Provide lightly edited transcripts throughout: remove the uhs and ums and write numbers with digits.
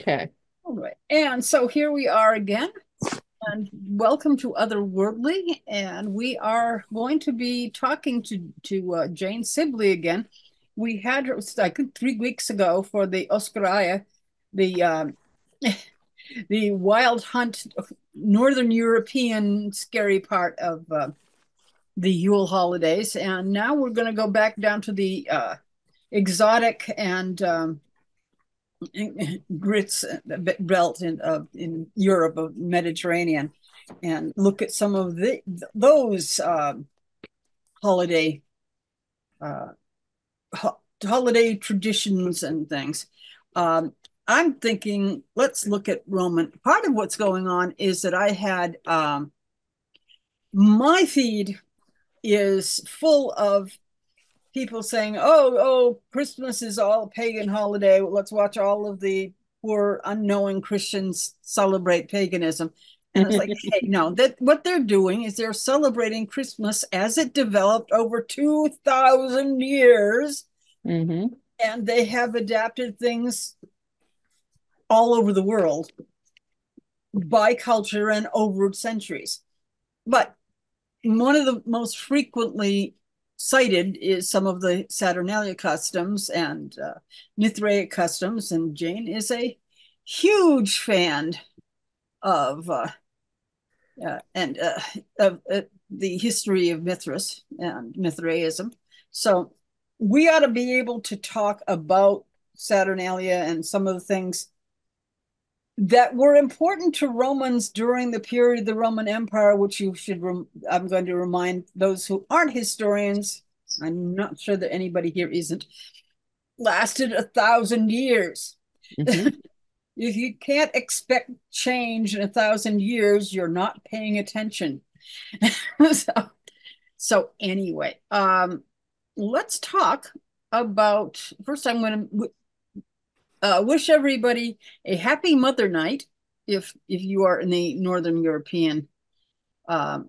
Okay. All right. And so here we are again, and welcome to Otherworldly. And we are going to be talking to Jane Sibley again. We had her, I think, 3 weeks ago for the Oskoria, the the wild hunt, Northern European scary part of the Yule holidays. And now we're going to go back down to the exotic and grits belt in Europe, of Mediterranean, and look at some of those holiday uh, holiday traditions and things. I'm thinking, let's look at Roman. Part of what's going on is that I had my feed is full of people saying, "Oh, Christmas is all a pagan holiday. Let's watch all of the poor unknowing Christians celebrate paganism." And it's like, hey, no, that what they're doing is they're celebrating Christmas as it developed over 2,000 years, Hmm. and they have adapted things all over the world by culture and over centuries. But one of the most frequently cited is some of the Saturnalia customs and Mithraic customs, and Jane is a huge fan of and of the history of Mithras and Mithraism. So we ought to be able to talk about Saturnalia and some of the things that were important to Romans during the period of the Roman Empire, which I'm going to remind those who aren't historians, I'm not sure that anybody here isn't, lasted 1,000 years. Hmm. If you can't expect change in 1,000 years, you're not paying attention. so, so anyway, let's talk about, first I'm going to wish everybody a happy Mother Night if you are in the Northern European um,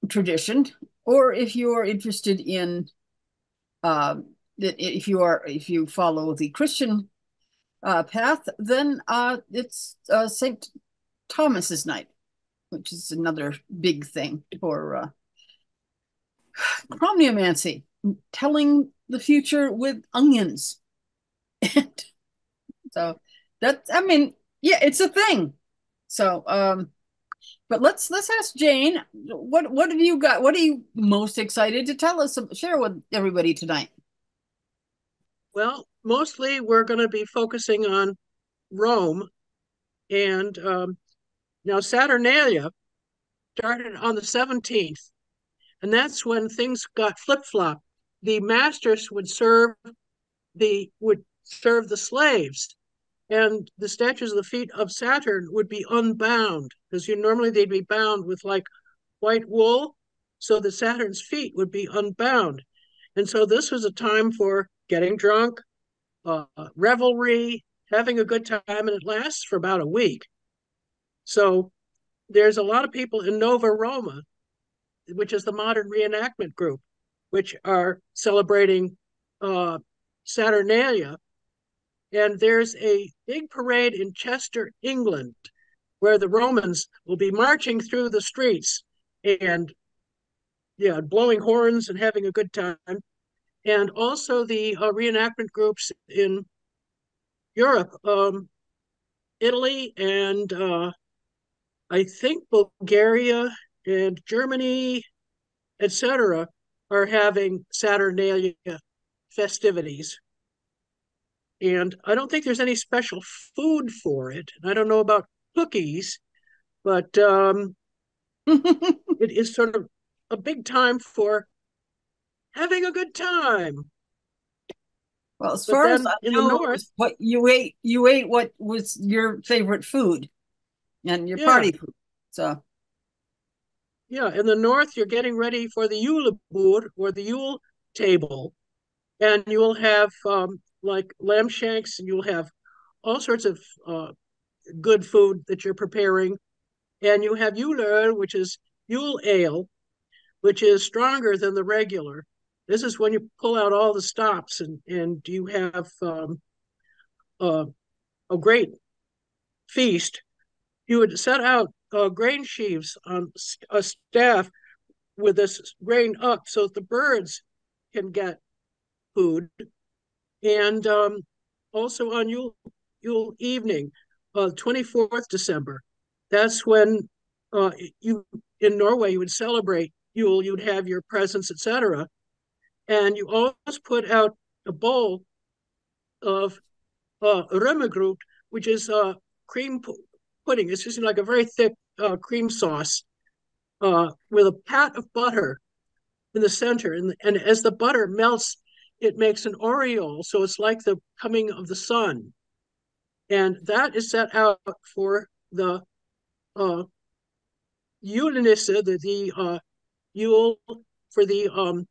tradition, or if you are interested in if you follow the Christian path, then it's Saint Thomas's Night, which is another big thing for chromomancy, telling the future with onions. So that, I mean, yeah, it's a thing. So but let's ask Jane, what have you got? What are you most excited to tell us, share with everybody tonight? Well, mostly we're going to be focusing on Rome. And now Saturnalia started on the 17th, and that's when things got flip-flopped. The masters would serve the slaves, and the statues of the feet of Saturn would be unbound, because normally they'd be bound with like white wool, so that Saturn's feet would be unbound. And so this was a time for getting drunk, revelry, having a good time, and it lasts for about a week. So there's a lot of people in Nova Roma, which is the modern reenactment group, which are celebrating uh, Saturnalia. And there's a big parade in Chester, England, where the Romans will be marching through the streets and yeah, blowing horns and having a good time. And also the reenactment groups in Europe, Italy, and I think Bulgaria and Germany, etc., are having Saturnalia festivities. And I don't think there's any special food for it. I don't know about cookies, but it is sort of a big time for having a good time. Well, as But far as I then in the know, north, what you ate what was your favorite food and your yeah, party food. So, yeah, in the north, you're getting ready for the Yule board or the Yule table, and you will have like lamb shanks, and you'll have all sorts of good food that you're preparing. And you have Yule, which is Yule ale, which is stronger than the regular. This is when you pull out all the stops, and you have uh, oh great, feast, you would set out grain sheaves on a staff with this grain up so that the birds can get food. And also on Yule evening, 24th December, that's when you in Norway you would celebrate Yule. You'd have your presents, etc., and you always put out a bowl of rømmegrøt, which is cream pudding. It's just like a very thick cream sauce with a pat of butter in the center. And as the butter melts, it makes an aureole. So it's like the coming of the sun. And that is set out for the julenisse, the Yule, for the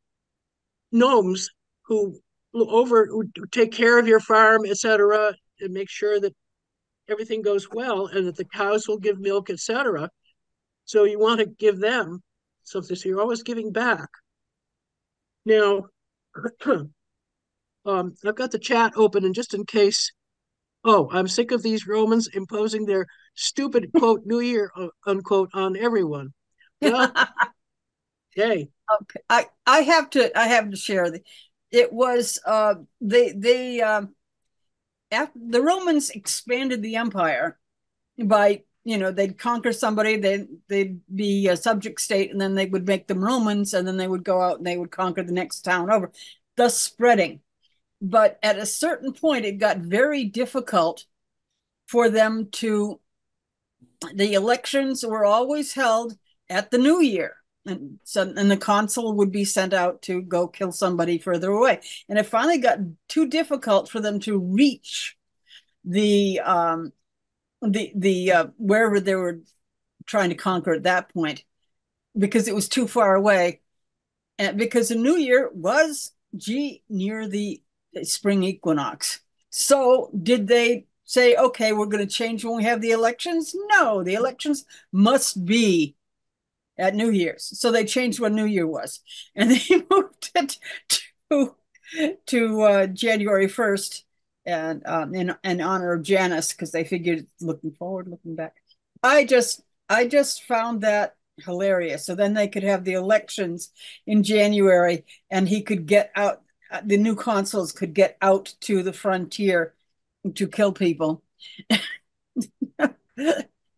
gnomes who take care of your farm, etc., and make sure that everything goes well and that the cows will give milk, etc. So you want to give them something. So you're always giving back. Now, I've got the chat open, and just in case, I'm sick of these Romans imposing their stupid, quote, New Year, unquote, on everyone. Well, yay. Okay. I have to share. It was after the Romans expanded the empire by, they'd conquer somebody, they'd be a subject state, and then they would make them Romans, and then they would go out and they would conquer the next town over, thus spreading. But at a certain point, it got very difficult for them the elections were always held at the New Year. And the consul would be sent out to go kill somebody further away. And it finally got too difficult for them to reach the wherever they were trying to conquer at that point, because it was too far away. And because the New Year was near the spring equinox. So did they say, okay, we're going to change when we have the elections? No, the elections must be at New Year's. So they changed what New Year was. And they moved it to January 1st and in honor of Janus, because they figured looking forward, looking back. I just found that hilarious. So then they could have the elections in January, and he could get out, the new consuls could get out to the frontier to kill people.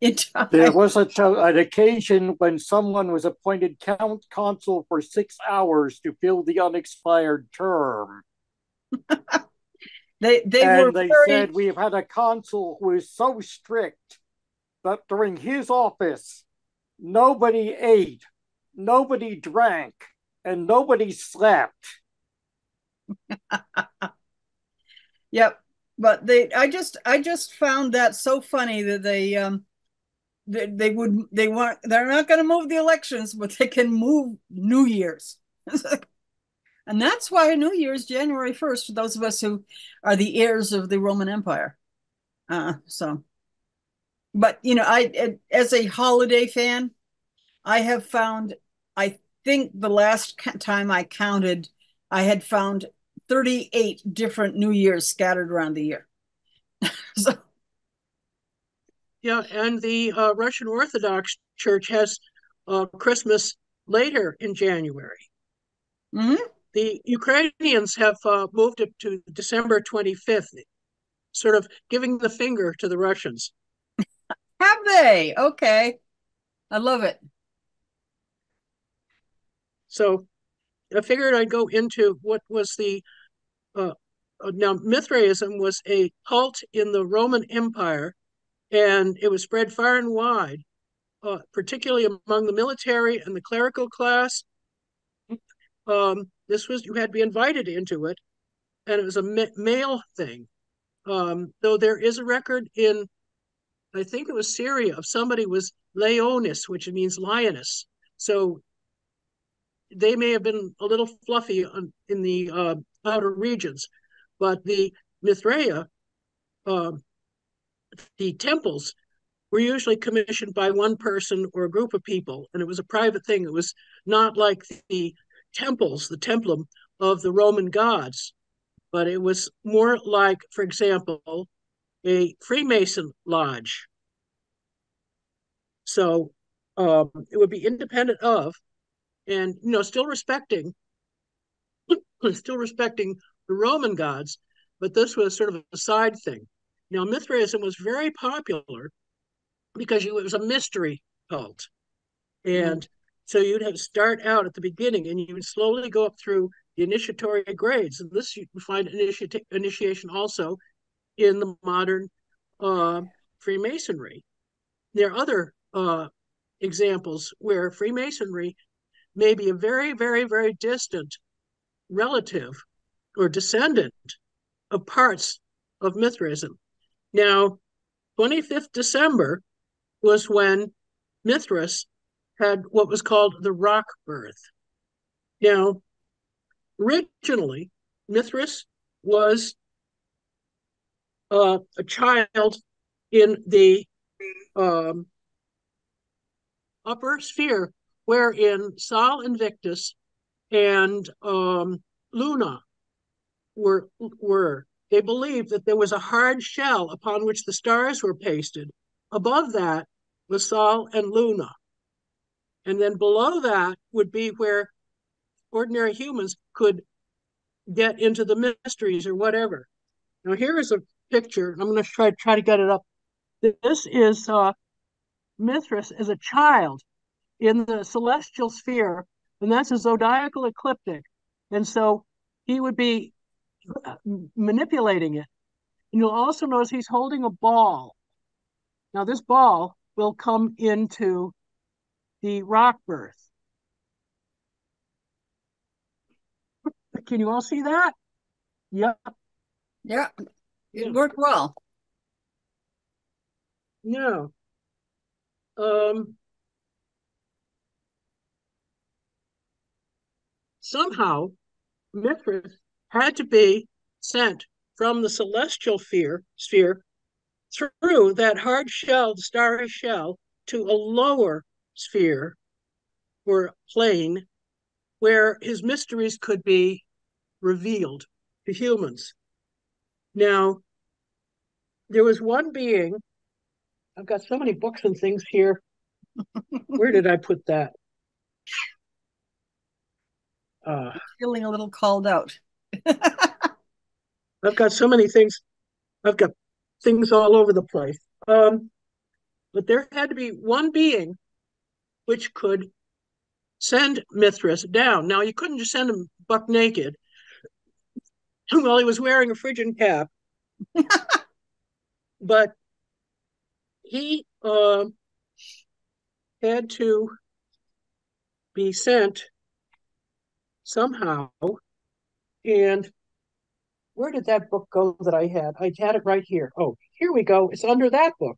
There was an occasion when someone was appointed consul for 6 hours to fill the unexpired term. They said, we have had a consul who is so strict that during his office, nobody ate, nobody drank, and nobody slept. Yep. But I just found that so funny that they're not going to move the elections, but they can move New Year's. And that's why New Year's January 1st for those of us who are the heirs of the Roman Empire. But as a holiday fan, I have found, I think the last time I counted, I had found 38 different New Years scattered around the year. So. Yeah, and the Russian Orthodox Church has Christmas later in January. Mm-hmm. The Ukrainians have moved it to December 25th, sort of giving the finger to the Russians. Have they? Okay. I love it. So I figured I'd go into what was now Mithraism was a cult in the Roman Empire, and it was spread far and wide, particularly among the military and the clerical class. You had to be invited into it, and it was a male thing. Though there is a record in, I think it was Syria, of somebody was Leonis, which means lioness. So they may have been a little fluffy in the outer regions, but the Mithraea, the temples, were usually commissioned by one person or a group of people, and it was a private thing. It was not like the temples, the templum of the Roman gods, but it was more like, for example, a Freemason lodge. So it would be independent of, and still respecting the Roman gods, but this was sort of a side thing. Now, Mithraism was very popular because it was a mystery cult. And so you'd have to start out at the beginning and you would slowly go up through the initiatory grades. And this you find initiation also in the modern Freemasonry. There are other examples where Freemasonry may be a very, very, very distant relative or descendant of parts of Mithraism. Now, 25th December was when Mithras had what was called the rock birth. Now, originally, Mithras was a child in the upper sphere, wherein Sol Invictus and Luna were. They believed that there was a hard shell upon which the stars were pasted. Above that was Sol and Luna. And then below that would be where ordinary humans could get into the mysteries or whatever. Now here is a picture. I'm going to try to get it up. This is Mithras as a child in the celestial sphere, and that's a zodiacal ecliptic. And so he would be manipulating it. And you'll also notice he's holding a ball. Now this ball will come into the rock birth. Can you all see that? Yep. Yeah, it worked well. Yeah. Somehow Mithras had to be sent from the celestial sphere through that hard shell, the starry shell, to a lower sphere or plane where his mysteries could be revealed to humans. Now, there was one being, I've got so many books and things here. Where did I put that? Feeling a little called out. I've got so many things. I've got things all over the place. But there had to be one being which could send Mithras down. Now, you couldn't just send him buck naked while he was wearing a Phrygian cap. But he had to be sent somehow. And where did that book go that I had? I had it right here. Oh, here we go. It's under that book.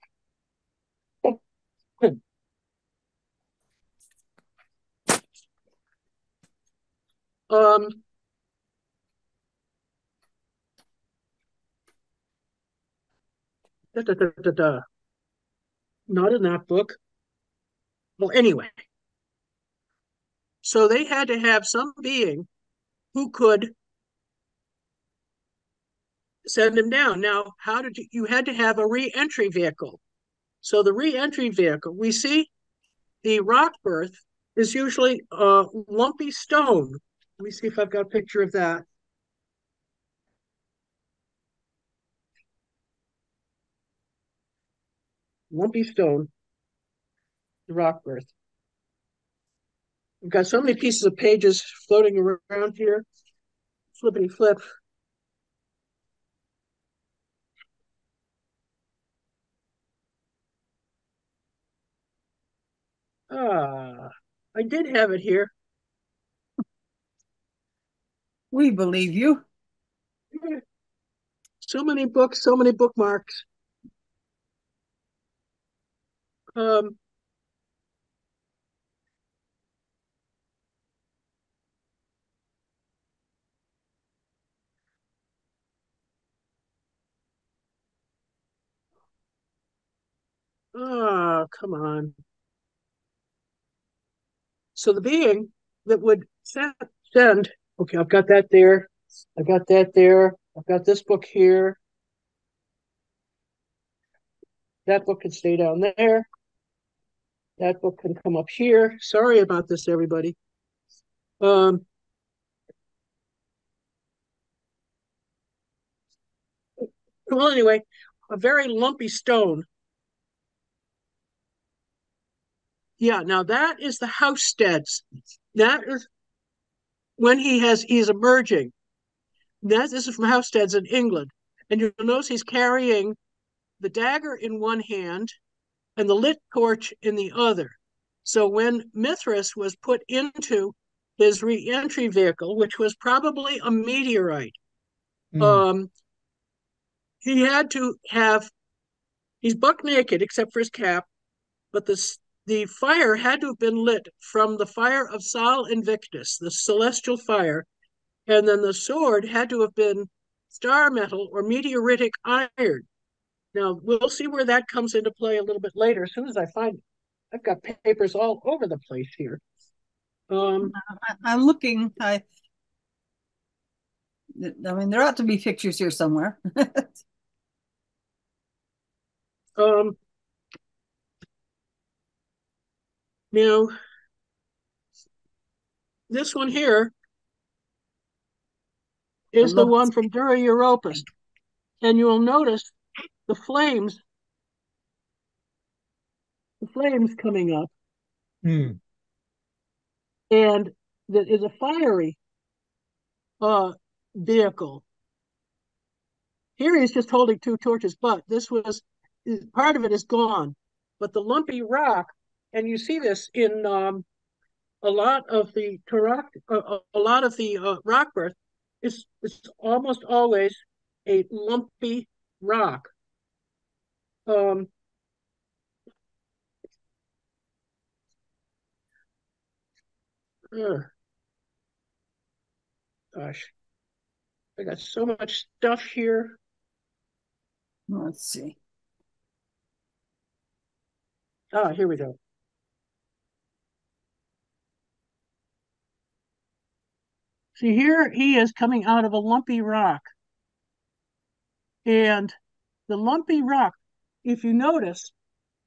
Not in that book. Well, anyway. So they had to have some being who could send him down. Now, how did you had to have a re-entry vehicle. So the re-entry vehicle, we see the rock birth is usually a lumpy stone. Let me see if I've got a picture of that. Lumpy stone, the rock birth. We've got so many pieces of pages floating around here. Flippity flip. I did have it here. We believe you. So many books, so many bookmarks. Come on. So the being that would send, okay, I've got that there. I've got that there. I've got this book here. That book can stay down there. That book can come up here. Sorry about this, everybody. Well, anyway, a very lumpy stone. Yeah, now that is the housesteads. That is when he's emerging. This is from housesteads in England. And you'll notice he's carrying the dagger in one hand and the lit torch in the other. So when Mithras was put into his re-entry vehicle, which was probably a meteorite, he had to have, he's buck naked except for his cap, but the fire had to have been lit from the fire of Sol Invictus, the celestial fire, and then the sword had to have been star metal or meteoritic iron. Now, we'll see where that comes into play a little bit later, as soon as I find it. I've got papers all over the place here. I'm looking. I mean, there ought to be pictures here somewhere. Now, this one here is the one from Dura Europus. And you'll notice the flames coming up. And that is a fiery vehicle. Here he's just holding two torches, but this was, part of it is gone. But the lumpy rock, and you see this in a lot of the rock birth, it's almost always a lumpy rock. Gosh, I got so much stuff here. Let's see. Here we go. See, here he is coming out of a lumpy rock. And the lumpy rock, if you notice,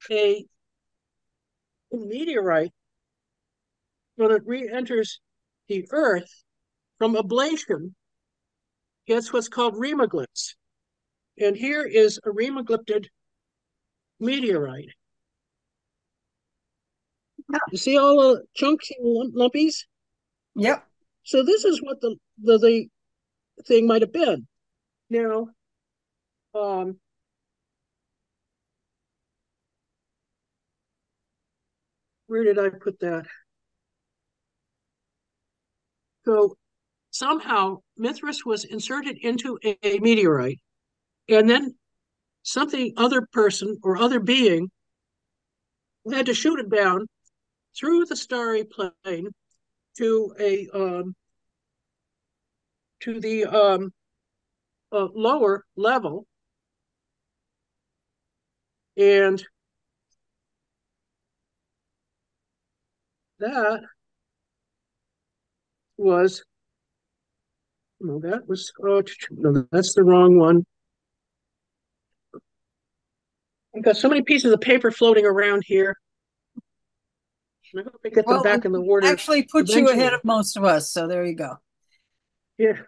a meteorite, when it re-enters the earth from ablation, gets what's called remaglypts. And here is a remaglypted meteorite. You see all the chunks and lumpies? Yep. So this is what the thing might have been. Now, where did I put that? So somehow Mithras was inserted into a meteorite, and then other person or other being had to shoot it down through the starry plane to the lower level, and that was no, that's the wrong one. I've got so many pieces of paper floating around here. I hope I get them back in the order. Actually, put you ahead of most of us, so there you go. Yeah.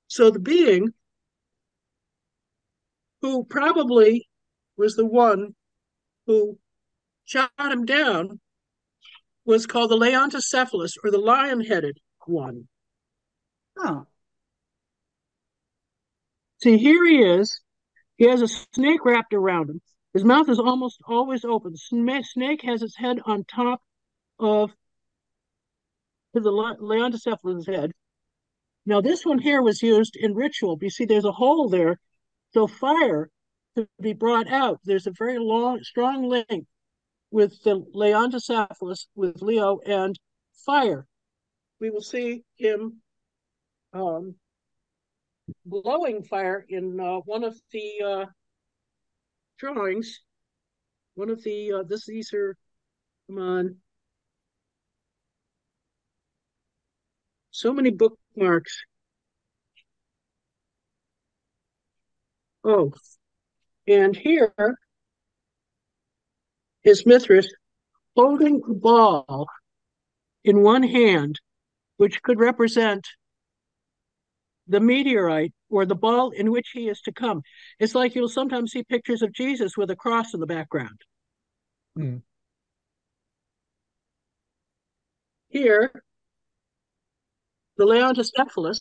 So the being who probably was the one who shot him down was called the Leontocephalus, or the lion-headed one. Oh. See, here he is. He has a snake wrapped around him. His mouth is almost always open. The snake has its head on top of the Leontocephalus' head. Now, this one here was used in ritual. You see, there's a hole there. So fire to be brought out. There's a very strong link with the Leontocephalus, with Leo, and fire. We will see him blowing fire in one of the drawings. One of the these are, come on, so many bookmarks. Oh, and here is Mithras holding a ball in one hand, which could represent the meteorite or the ball in which he is to come. It's like you'll sometimes see pictures of Jesus with a cross in the background. Hmm. Here, the Leontocephalus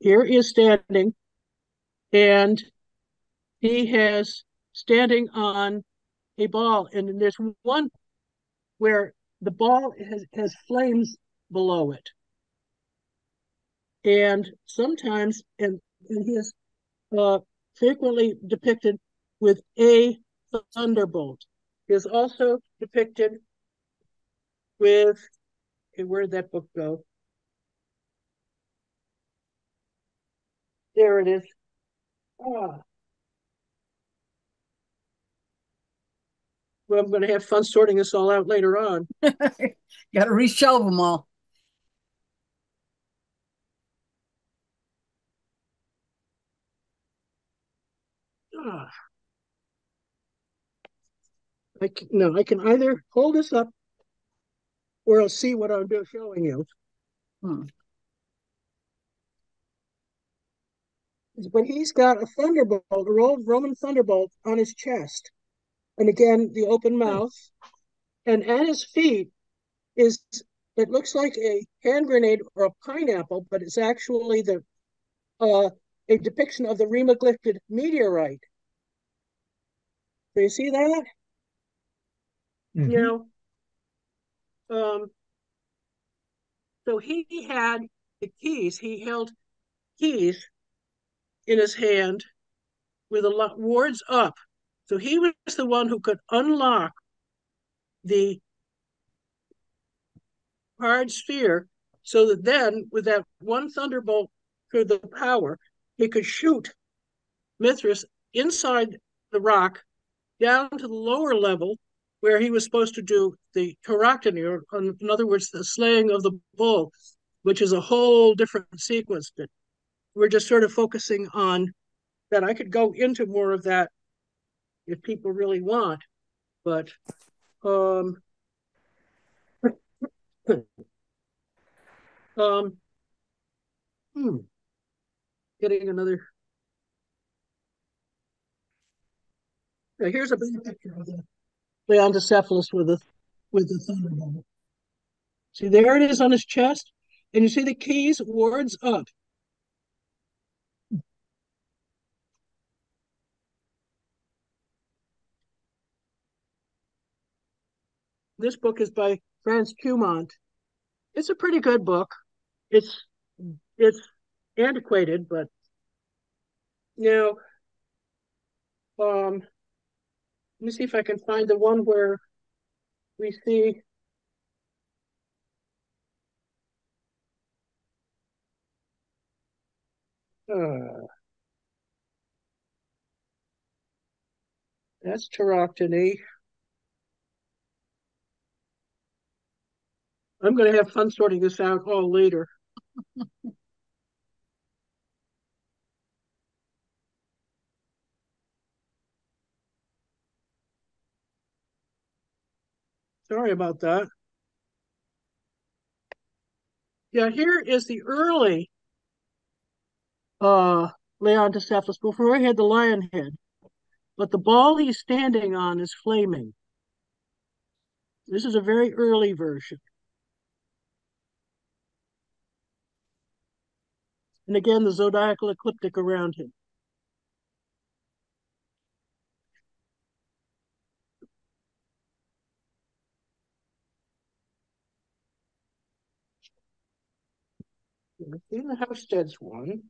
here is standing, and he has standing on a ball, and there's one where the ball has flames below it. And sometimes, and he is frequently depicted with a thunderbolt. He is also depicted with, where did that book go? There it is. Ah. Well, I'm going to have fun sorting this all out later on. Got to reshelve them all. Ah. I can either hold this up or I'll see what I'm showing you. But he's got a thunderbolt, a Roman thunderbolt on his chest. And again, the open mouth. And at his feet is, it looks like a hand grenade or a pineapple, but it's actually a depiction of the remaglypted meteorite. Do you see that? Mm-hmm. So he had the keys. He held keys in his hand with a wards up. So he was the one who could unlock the hard sphere, so that then, with that one thunderbolt through the power, he could shoot Mithras inside the rock down to the lower level where he was supposed to do the Tauroctony, or in other words, the slaying of the bull, which is a whole different sequence. But we're just sort of focusing on that. I could go into more of that if people really want, but getting another. Now here's a big picture of the Leontocephalus with the thunderbolt. See, there it is on his chest, and you see the keys wards up. This book is by Franz Cumont. It's a pretty good book. It's antiquated, but you know, let me see if I can find the one where we see. That's Tauroctony. I'm going to have fun sorting this out all later. Sorry about that. Yeah, here is the early Leontocephalus before he had the lion head. But the ball he's standing on is flaming. This is a very early version. And again, the zodiacal ecliptic around him. I've seen the Housesteads one.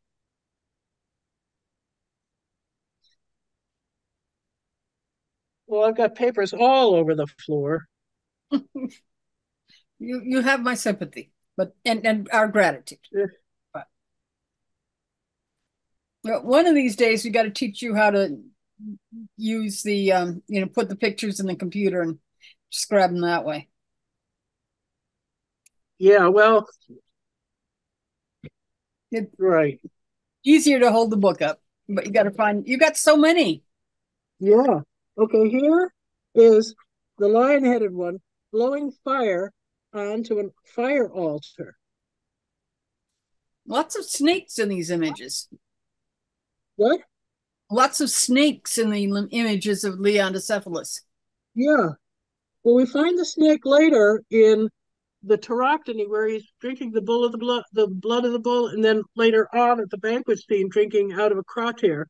Well, I've got papers all over the floor. You have my sympathy, but and our gratitude. Yeah. But one of these days, we got to teach you how to use the put the pictures in the computer and just grab them that way. Yeah, well, It's Right. easier to hold the book up, but you got to find, you got so many. Yeah. Okay, here is the lion-headed one blowing fire onto a fire altar. Lots of snakes in these images. What? Lots of snakes in the images of Leontocephalus. Yeah. Well, we find the snake later in the Tauroctony, where he's drinking the blood of the bull, and then later on at the banquet scene, drinking out of a crotare.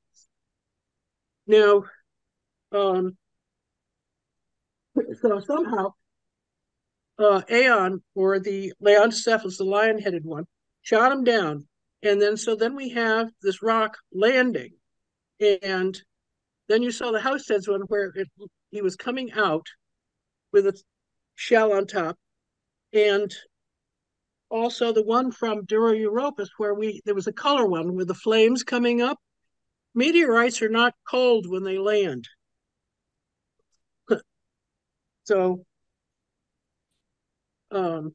Now, so somehow, Aeon, or the Leontocephalus, the lion-headed one, shot him down, and then we have this rock landing, and then you saw the Househeads one where he was coming out with a shell on top, and also the one from Dura Europus where there was a color one with the flames coming up. Meteorites are not cold when they land. So, oh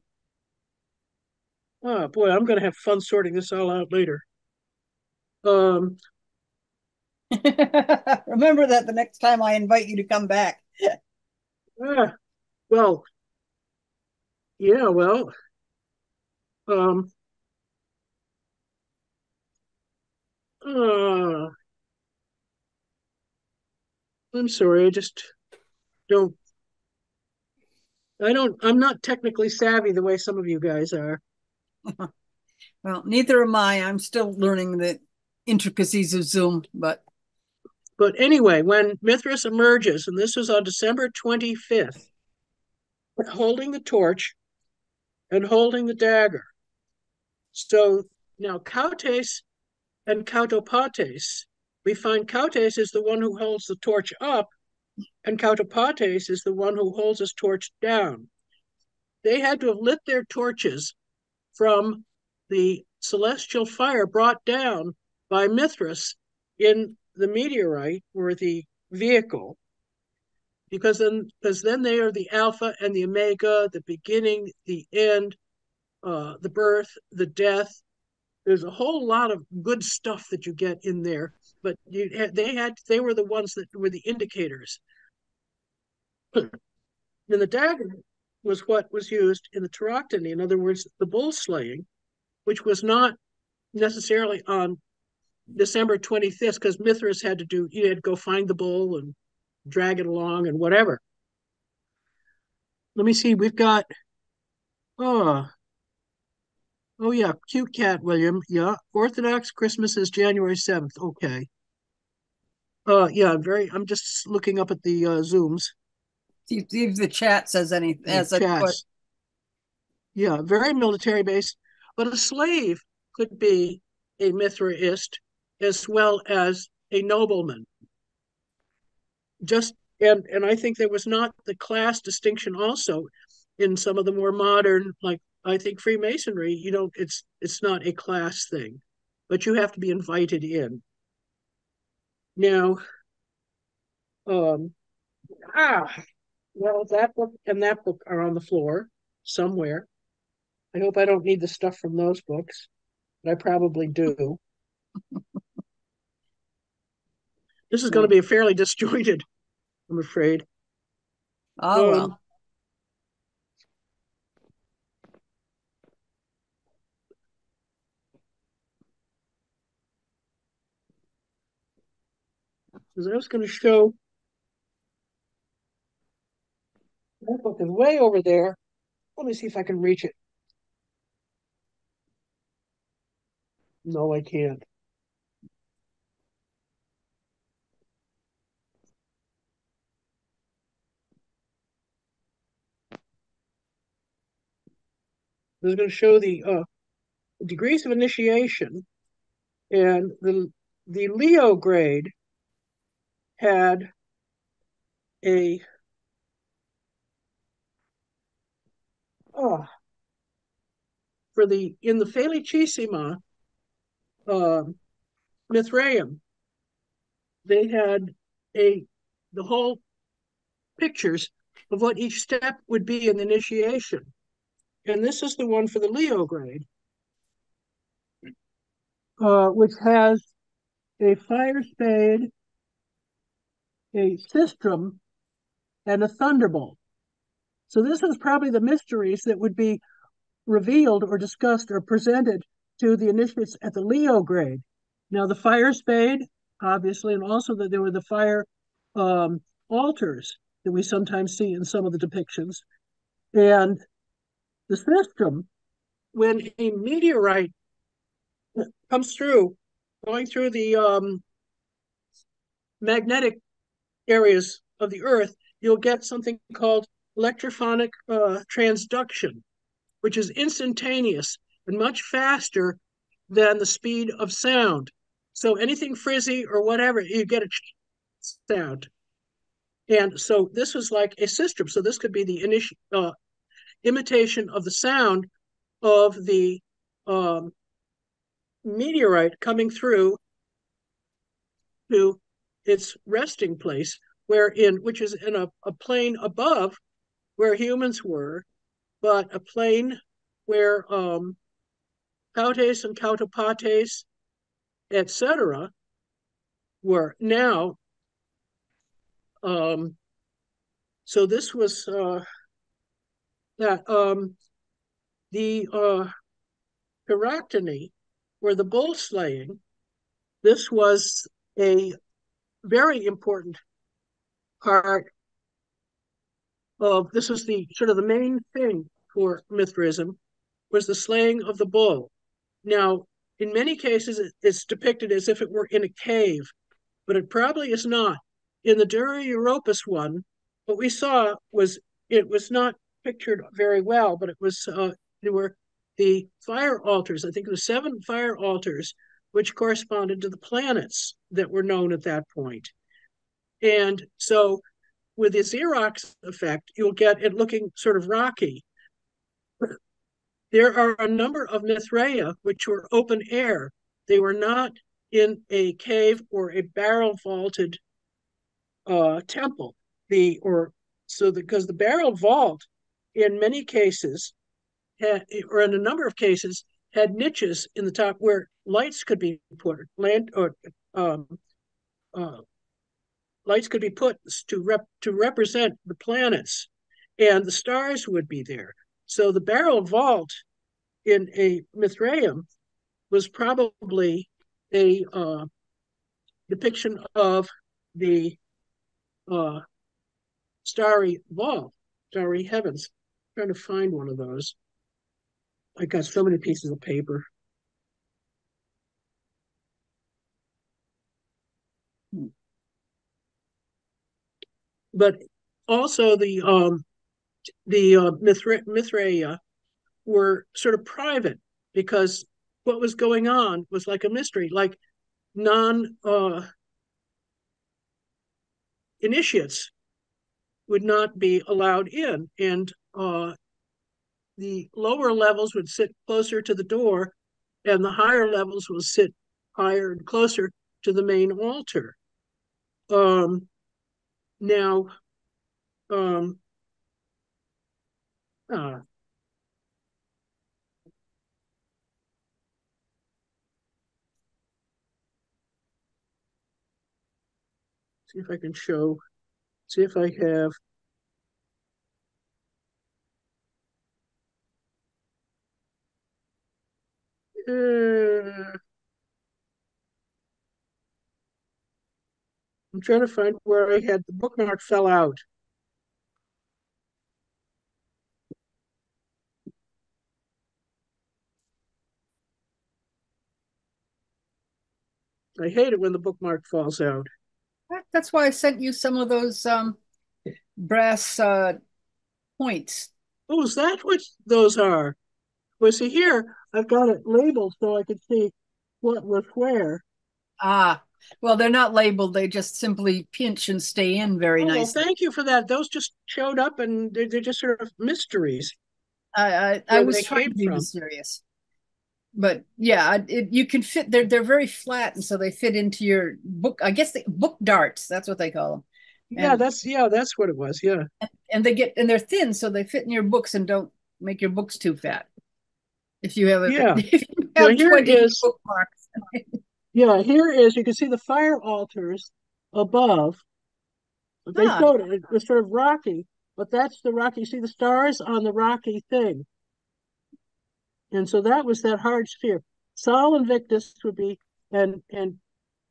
boy, I'm going to have fun sorting this all out later. Remember that the next time I invite you to come back. Well, yeah, well, um, uh, I'm sorry, don't, I'm not technically savvy the way some of you guys are. Well, neither am I. I'm still learning the intricacies of Zoom, but anyway, when Mithras emerges, and this was on December 25th, holding the torch and holding the dagger. So now Cautes and Cautopates, we find Cautes is the one who holds the torch up, and Cautopates is the one who holds his torch down. They had to have lit their torches from the celestial fire brought down by Mithras in the meteorite, or the vehicle, because then they are the alpha and the omega, the beginning, the end, the birth, the death. There's a whole lot of good stuff that you get in there, but they were the ones that were the indicators. And the dagger was what was used in the Tauroctony, in other words, the bull slaying, which was not necessarily on December 25th, because Mithras had to go find the bull and drag it along and whatever. Let me see, we've got, oh yeah, cute cat, William. Yeah, Orthodox Christmas is January 7th. Okay. Yeah, I'm just looking up at the Zooms. see if the chat says anything as a chats. Yeah, very military based, but a slave could be a Mithraist as well as a nobleman. And I think there was not the class distinction also in some of the more modern, like I think Freemasonry, it's not a class thing, but you have to be invited in. Now, well, that book and that book are on the floor somewhere. I hope I don't need the stuff from those books, but I probably do. This is going to be a fairly disjointed, I'm afraid. Oh, well. Because I was going to show, that book is way over there. Let me see if I can reach it. No, I can't. I was going to show the degrees of initiation, and the Leo grade had a in the Felicissima Mithraeum, they had the whole pictures of what each step would be in the initiation. And this is the one for the Leo grade. which has a fire spade, a sistrum, and a thunderbolt. So this is probably the mysteries that would be revealed or discussed or presented to the initiates at the Leo grade. Now the fire spade, obviously, and also that there were the fire altars that we sometimes see in some of the depictions. And the sistrum, when a meteorite comes through, going through the magnetic areas of the Earth, you'll get something called electrophonic transduction, which is instantaneous and much faster than the speed of sound. So anything frizzy or whatever, you get a sound. And so this was like a sistrum. So this could be the imitation of the sound of the meteorite coming through to its resting place, which is in a plane above where humans were, but a plane where Cautes and Cautopates, etc., were now. So this was that the Piroctony, or the bull slaying. This was a very important part of, this was the sort of the main thing for Mithraism, was the slaying of the bull. Now, in many cases, it's depicted as if it were in a cave, but it probably is not. In the Dura Europus one, what we saw was, it was not pictured very well, but it was, there were the fire altars. I think there were 7 fire altars, which corresponded to the planets that were known at that point. And so with the Xerox effect, you'll get it looking sort of rocky. There are a number of Mithraea which were open air. They were not in a cave or a barrel vaulted temple. Because the barrel vault, in many cases, or in a number of cases, had niches in the top where lights could be put, lights could be put to represent the planets, and the stars would be there. So the barrel vault in a Mithraeum was probably a depiction of the starry vault, starry heavens. I'm trying to find one of those. I got so many pieces of paper. But also the Mithraea were sort of private, because what was going on was like a mystery, like initiates would not be allowed in, and the lower levels would sit closer to the door, and the higher levels will sit higher and closer to the main altar. Now, see if I can see if I have. I'm trying to find where I had the bookmark fell out. I hate it when the bookmark falls out. That's why I sent you some of those brass points. Oh, is that what those are? Well, see here, I've got it labeled so I could see what was where. Ah, well, they're not labeled. They just simply pinch and stay in very nicely. Well, thank you for that. Those just showed up, and they're just sort of mysteries. I was trying to be mysterious. But yeah, you can fit. They're very flat, and so they fit into your book. I guess book darts. That's what they call them. Yeah, that's what it was. Yeah, and they're thin, so they fit in your books and don't make your books too fat. If you have yeah. if you have 20 bookmarks. Yeah, here is, you can see the fire altars above. They showed it. It was sort of rocky, but that's the rocky. You see the stars on the rocky thing. And so that was that hard sphere. Sol Invictus would be, and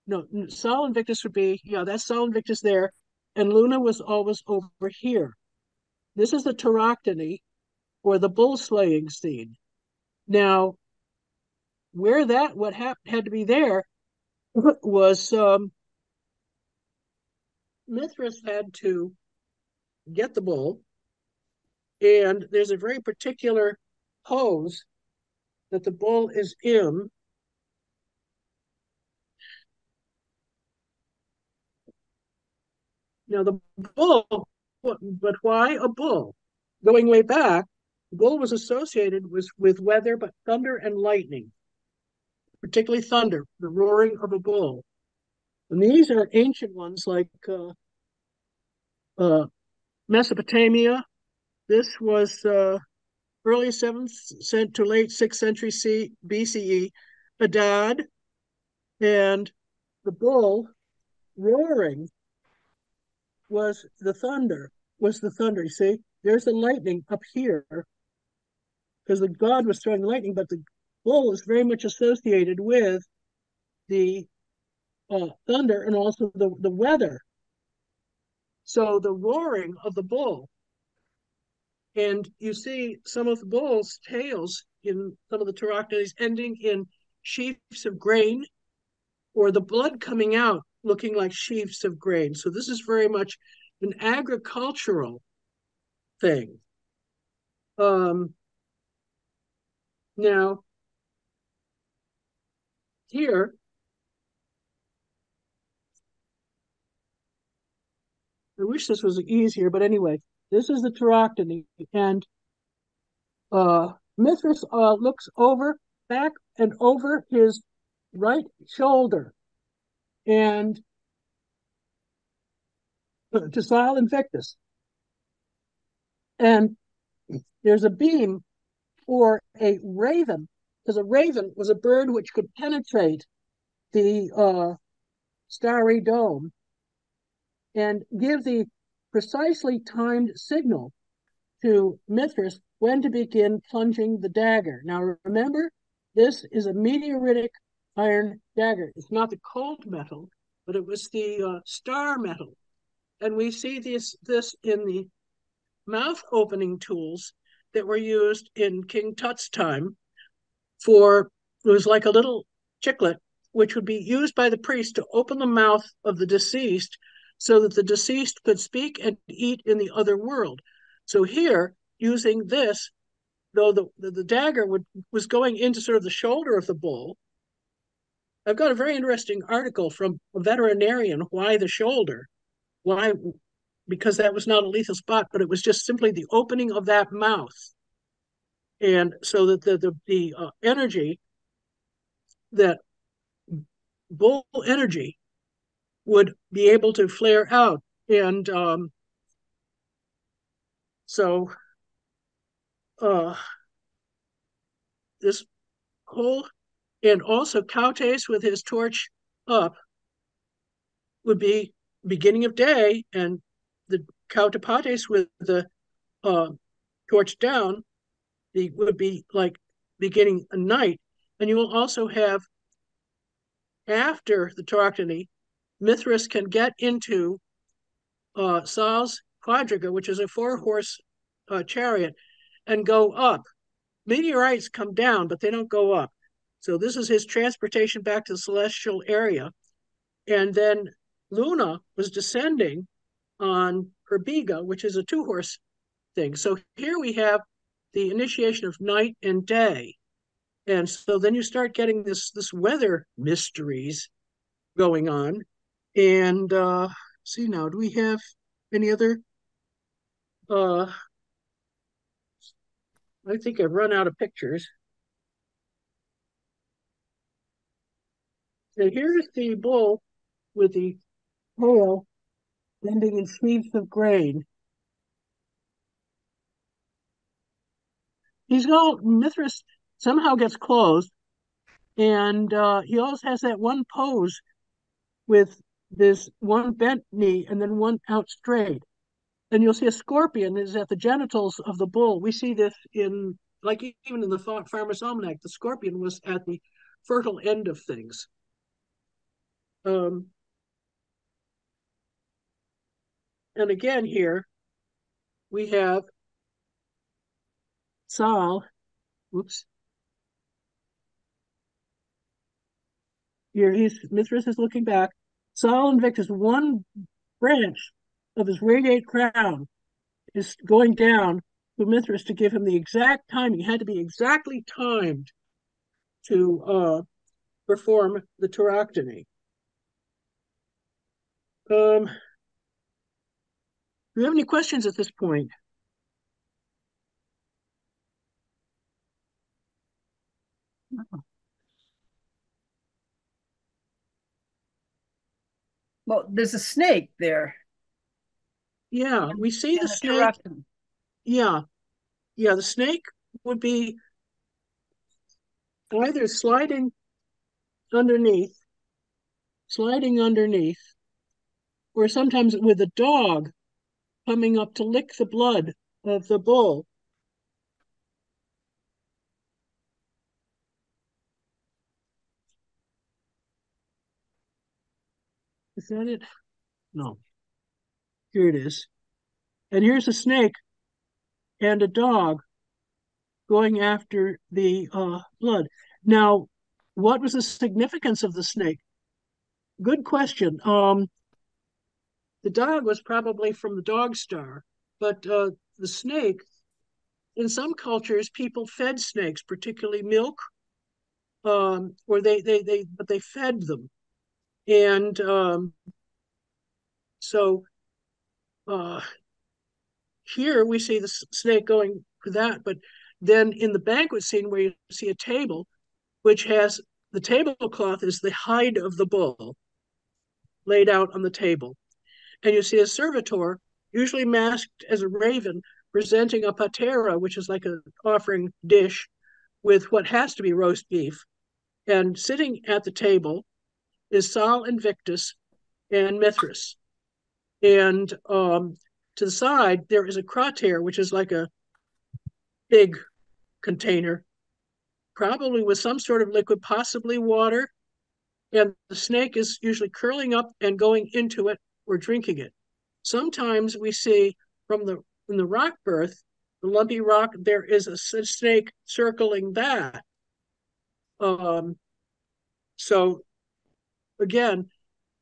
no, Sol Invictus would be, yeah, that's Sol Invictus there. And Luna was always over here. This is the Tauroctony, or the bull slaying scene. Now, where that, what had to be there was Mithras had to get the bull, and there's a very particular pose that the bull is in. Now, the bull, but why a bull? Going way back, the bull was associated with weather, but thunder and lightning, particularly thunder, the roaring of a bull. And these are ancient ones like Mesopotamia. This was early 7th to late 6th century BCE, Adad, and the bull roaring was the thunder. You see? There's the lightning up here, because the god was throwing lightning, but the bull is very much associated with the thunder and also the weather. So the roaring of the bull, and you see some of the bull's tails in some of the Tauroctonies ending in sheaves of grain, or the blood coming out looking like sheaves of grain. So this is very much an agricultural thing. Now, here, I wish this was easier, but anyway, this is the Tauroctony, and Mithras looks back and over his right shoulder, and to Sol Invictus. And there's a beam or a raven, because a raven was a bird which could penetrate the starry dome and give the precisely timed signal to Mithras when to begin plunging the dagger. Now remember, this is a meteoritic iron dagger. It's not the cold metal, but it was the star metal. And we see this in the mouth opening tools that were used in King Tut's time it was like a little chiclet, which would be used by the priest to open the mouth of the deceased so that the deceased could speak and eat in the other world. So here, using this, though the dagger was going into sort of the shoulder of the bull, I've got a very interesting article from a veterinarian, why the shoulder? Why? Because that was not a lethal spot, but it was just simply the opening of that mouth. And so that the energy, that bull energy, would be able to flare out. And so this whole, and also Cautes with his torch up would be beginning of day, and the Cautapates with the torch down would be like beginning a night. And you will also have, after the Tauroctony, Mithras can get into Sol's quadriga, which is a 4-horse chariot, and go up. Meteorites come down, but they don't go up. So this is his transportation back to the celestial area. And then Luna was descending on her biga, which is a 2-horse thing. So here we have the initiation of night and day. And so then you start getting this weather mysteries going on. And see now, do we have any other? I think I've run out of pictures. So here's the bull with the tail ending in sheaves of grain. Mithras somehow gets closed, And he also has that one pose with this one bent knee and then one out straight. And you'll see a scorpion is at the genitals of the bull. We see this in, like, even in the Farmer's Almanac, the scorpion was at the fertile end of things. And again here, we have Saul, whoops. Here Mithras is looking back. Saul Invictus, one branch of his radiate crown is going down to Mithras to give him the exact timing. He had to be exactly timed to perform the tauroctony. Do you have any questions at this point? Well, there's a snake there. Yeah, we see the snake. Yeah, the snake would be either sliding underneath, or sometimes with a dog coming up to lick the blood of the bull. Is that it? No. Here it is. And here's a snake and a dog going after the blood. Now, what was the significance of the snake? Good question. The dog was probably from the dog star, but the snake, in some cultures, people fed snakes, particularly milk, or they fed them. And so here we see the snake going for that, but then in the banquet scene where you see a table, which has the tablecloth is the hide of the bull laid out on the table. And you see a servitor, usually masked as a raven, presenting a patera, which is like an offering dish with what has to be roast beef. And sitting at the table is Sol Invictus and Mithras. And to the side, there is a crater, which is like a big container, probably with some sort of liquid, possibly water. And the snake is usually curling up and going into it or drinking it. Sometimes we see in the rock berth, the lumpy rock, there is a snake circling that. So again,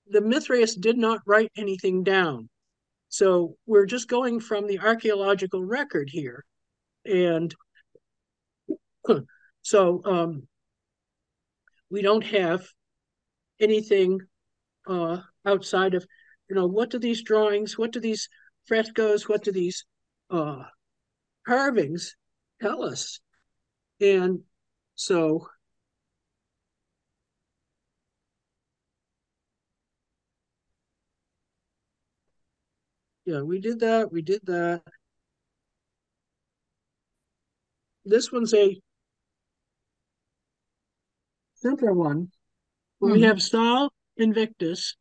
the Mithraeus did not write anything down. So we're just going from the archaeological record here. And so we don't have anything outside of, what do these drawings, what do these frescoes, what do these carvings tell us? And so yeah, we did that. This one's a simpler one. We have Sol Invictus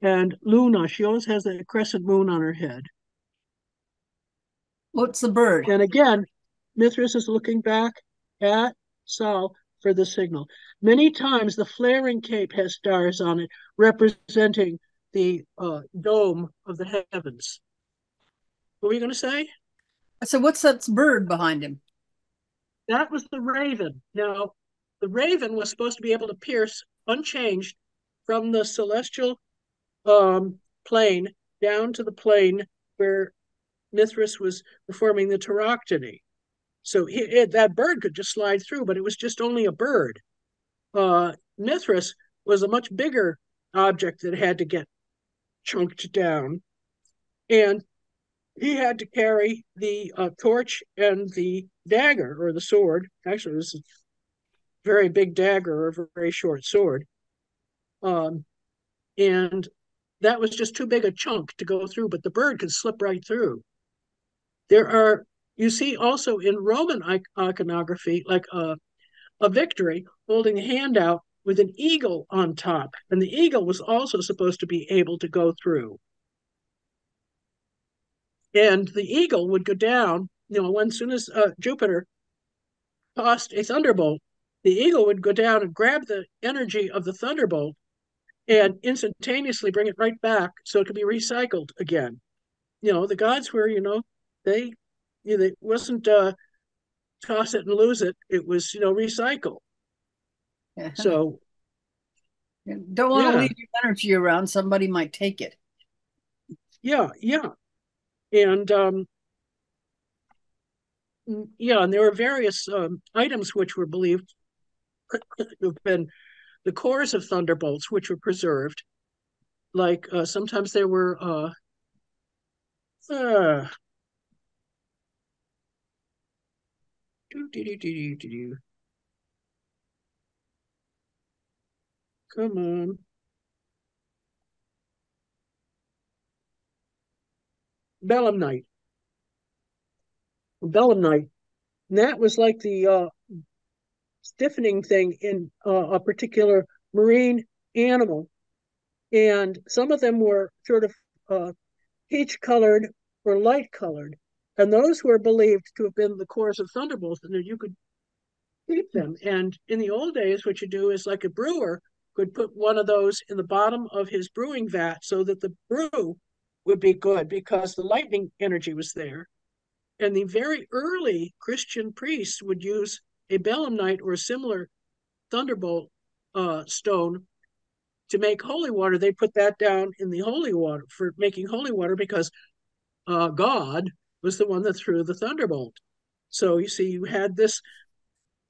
and Luna. She always has a crescent moon on her head. What's the bird? And again, Mithras is looking back at Sol for the signal. Many times the flaring cape has stars on it, representing the dome of the heavens. What were you going to say? So what's that bird behind him? That was the raven. Now, the raven was supposed to be able to pierce unchanged from the celestial plane down to the plane where Mithras was performing the tauroctony. So that bird could just slide through, but it was just only a bird. Mithras was a much bigger object that had to get chunked down. And he had to carry the torch and the dagger, or the sword. Actually, this is a very big dagger or a very short sword. And that was just too big a chunk to go through, but the bird could slip right through. You see also in Roman iconography, like a victory, holding a hand out with an eagle on top. And the eagle was also supposed to be able to go through. And the eagle would go down, as soon as Jupiter tossed a thunderbolt, the eagle would go down and grab the energy of the thunderbolt and instantaneously bring it right back so it could be recycled again. The gods were, it wasn't toss it and lose it. It was, recycle. Yeah. So don't want to leave your energy around. Somebody might take it. Yeah. And and there were various items which were believed to have been the cores of thunderbolts, which were preserved. Like sometimes there were come on. Belemnite. And that was like the stiffening thing in a particular marine animal. And some of them were sort of peach colored or light colored. And those were believed to have been the cores of thunderbolts, and that you could keep them. And in the old days, what you do is like a brewer could put one of those in the bottom of his brewing vat so that the brew would be good because the lightning energy was there. And the very early Christian priests would use a belemnite or a similar thunderbolt stone to make holy water. They put that down in the holy water for making holy water because God was the one that threw the thunderbolt. So you see, you had this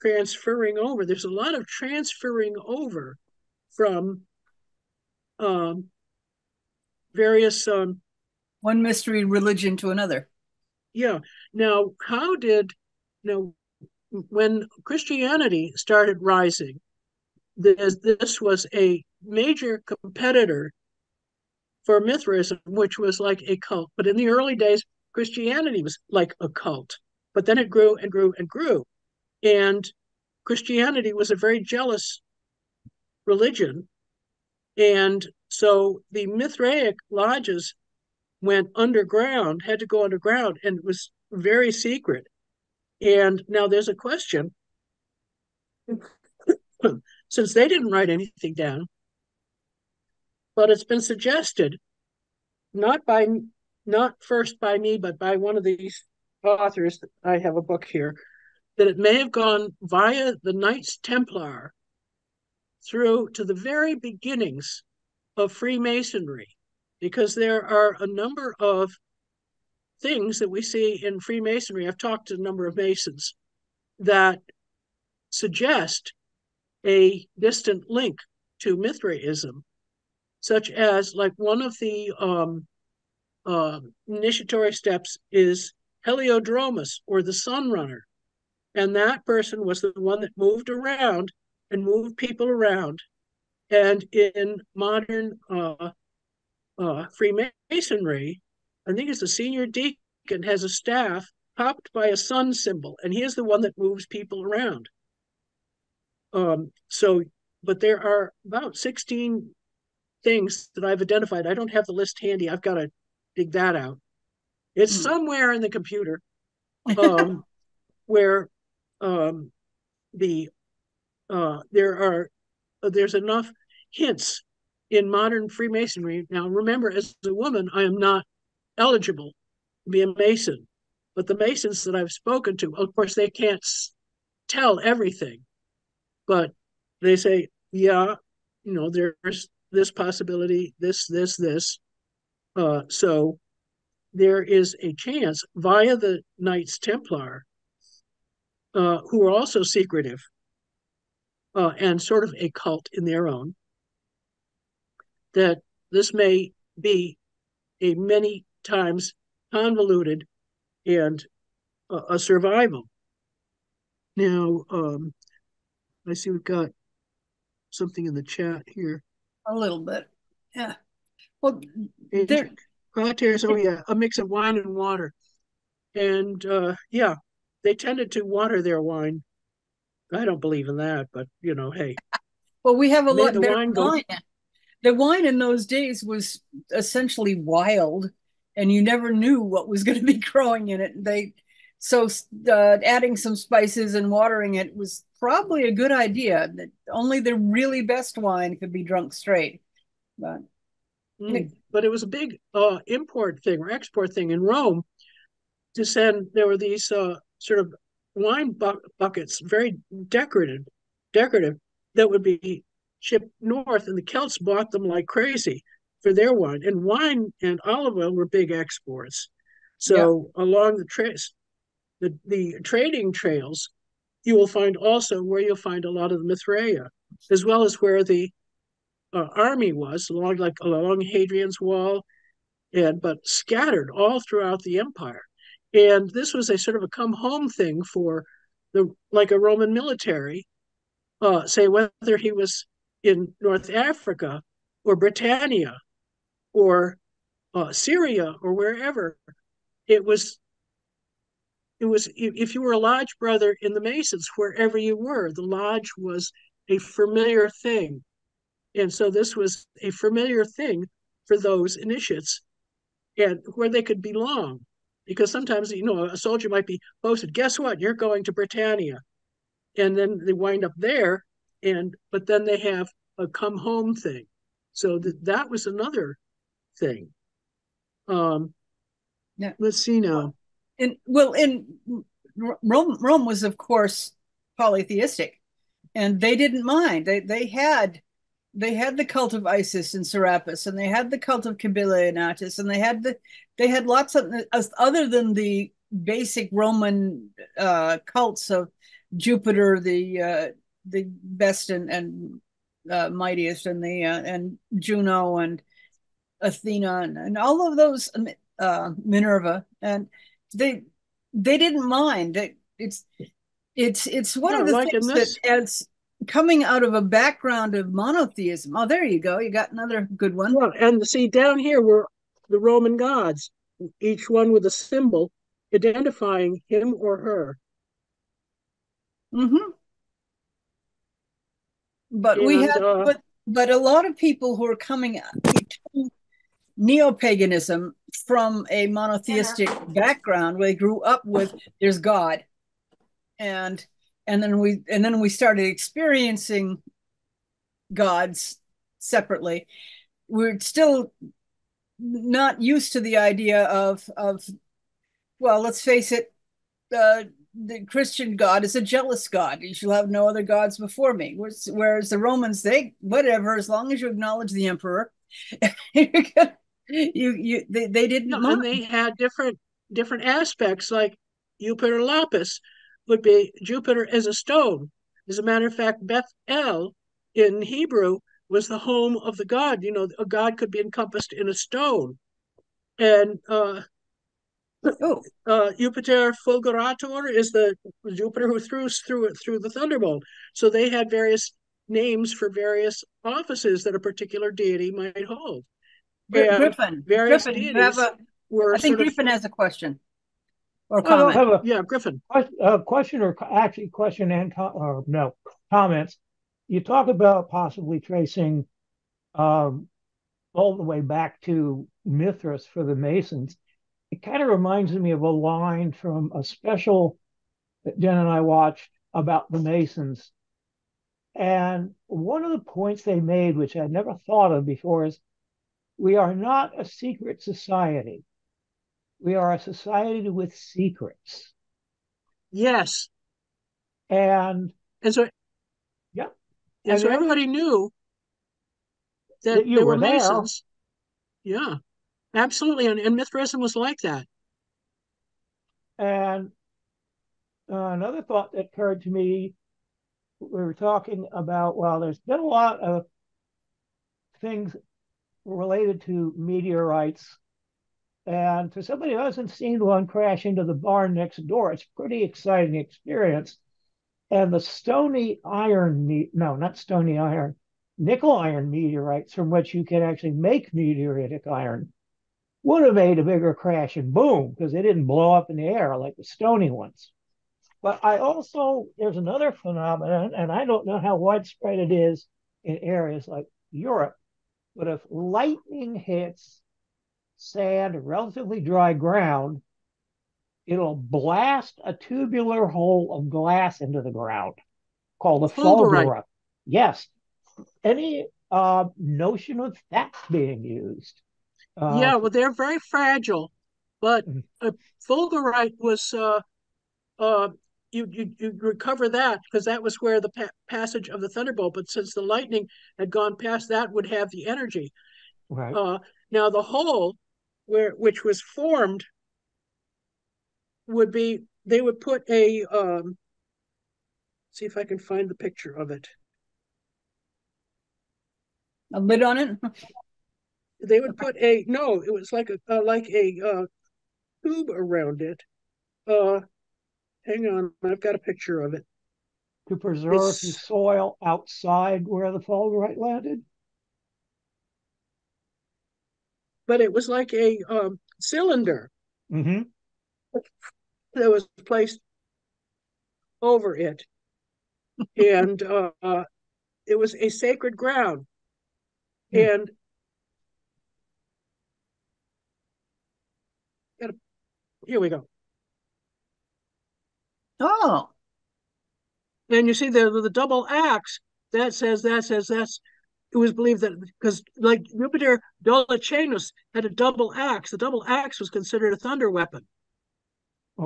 transferring over. There's a lot of transferring over from various one mystery religion to another. Yeah. Now, when Christianity started rising, this was a major competitor for Mithraism, which was like a cult. But in the early days, Christianity was like a cult. But then it grew and grew and grew. And Christianity was a very jealous religion. And so the Mithraic lodges went underground, had to go underground, and it was very secret. And now there's a question. Since they didn't write anything down, but it's been suggested, not first by me, but by one of these authors, I have a book here, that it may have gone via the Knights Templar through to the very beginnings of Freemasonry, because there are a number of things that we see in Freemasonry. I've talked to a number of Masons that suggest a distant link to Mithraism, such as like one of the initiatory steps is Heliodromus, or the sun runner. And that person was the one that moved around and moved people around. And in modern Freemasonry, I think it's the senior deacon has a staff topped by a sun symbol, and he is the one that moves people around. But there are about 16 things that I've identified. I don't have the list handy. I've got to dig that out. It's somewhere in the computer where there's enough hints in modern Freemasonry. Now, remember, as a woman, I am not eligible to be a Mason, but the Masons that I've spoken to, of course, they can't tell everything, but they say, yeah, there's this possibility, this. So there is a chance via the Knights Templar, who are also secretive and sort of a cult in their own, that this may be a many times convoluted and a survival. Now, I see we've got something in the chat here. A little bit, yeah. Well, criteria, oh yeah, a mix of wine and water. And they tended to water their wine I don't believe in that, but hey, Well, we have a made lot the better wine go. wine. The wine in those days was essentially wild, and you never knew what was going to be growing in it. So adding some spices and watering it was probably a good idea. That only the really best wine could be drunk straight. But But it was a big import thing or export thing in Rome to send. There were these sort of wine buckets, very decorative, that would be shipped north, and the Celts bought them like crazy for their wine. And wine and olive oil were big exports. So along the trading trails, you will find also where you'll find a lot of the Mithraea, as well as where the army was along Hadrian's Wall, but scattered all throughout the empire. And this was a sort of a come home thing for like a Roman military, say whether he was in North Africa or Britannia or Syria or wherever. It was if you were a lodge brother in the Masons, wherever you were, the lodge was a familiar thing. And so this was a familiar thing for those initiates and where they could belong. Because sometimes, a soldier might be posted, guess what? You're going to Britannia. And then they wind up there, but then they have a come home thing. So that was another thing. Let's see now. In Rome was, of course, polytheistic, and they didn't mind. They had the cult of Isis and Serapis, and they had the cult of Cybele and Attis, and they had lots of other than the basic Roman cults of Jupiter, the best and mightiest, and Juno and Athena and all of those, Minerva, and they didn't mind. It's one of the things that adds, coming out of a background of monotheism. Oh, there you go. You got another good one. Well, and see, down here were the Roman gods, each one with a symbol identifying him or her. Mm-hmm. But but a lot of people who are coming to neo-paganism from a monotheistic background, where they grew up with there's God, and then we started experiencing gods separately. We're still not used to the idea of well, let's face it, the Christian God is a jealous God. You shall have no other gods before me. Whereas the Romans, whatever, as long as you acknowledge the emperor, they didn't mind. And they had different aspects, like Jupiter Lapis would be Jupiter as a stone. As a matter of fact, Beth El in Hebrew was the home of the god. A god could be encompassed in a stone. And Jupiter Fulgurator is the Jupiter who threw the thunderbolt. So they had various names for various offices that a particular deity might hold. Griffin. Various Griffin, deities were. I think Griffin has a question or comment. Griffin. A question, or actually question and comments. You talk about possibly tracing all the way back to Mithras for the Masons. It kind of reminds me of a line from a special that Jen and I watched about the Masons. And one of the points they made, which I'd never thought of before, is we are not a secret society. We are a society with secrets. Yes. And so, yeah. And so everybody knew that you were there. Masons. Yeah, absolutely. And Mithraism was like that. And another thought that occurred to me, we were talking about, well, there's been a lot of things related to meteorites. And for somebody who hasn't seen one crash into the barn next door, it's a pretty exciting experience. And the nickel iron meteorites, from which you can actually make meteoritic iron, would have made a bigger crash and boom, because they didn't blow up in the air like the stony ones. But I also, there's another phenomenon, and I don't know how widespread it is in areas like Europe, but if lightning hits sand, relatively dry ground, it'll blast a tubular hole of glass into the ground called a Fulgurite. fulgura. Yes. Any notion of that being used? Yeah, well, they're very fragile, but fulgurite was uh, you recover that because that was where the passage of the thunderbolt. But since the lightning had gone past, that would have the energy. Right. Now the hole which was formed would be they would put a see if I can find the picture of it. A lid on it? They would put a no, it was like a tube around it. Hang on, I've got a picture of it. To preserve the It's soil outside where the fulgurite landed? but it was like a cylinder Mm-hmm. that was placed over it, and it was a sacred ground. Hmm. And here we go. Oh, And you see the double axe that says that's it was believed that because like Jupiter Dolichanos had a double axe, the double axe was considered a thunder weapon.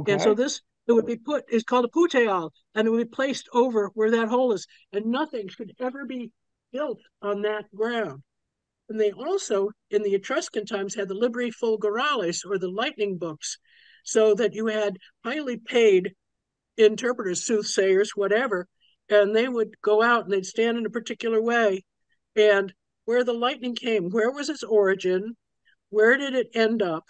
And so Okay. this it would be put is called a puteal, and it would be placed over where that hole is, and nothing should ever be built on that ground. And they also, in the Etruscan times, had the Libri Fulguralis, or the lightning books, so that you had highly paid interpreters, soothsayers, whatever, and they would go out and they'd stand in a particular way, and where the lightning came, where was its origin, where did it end up,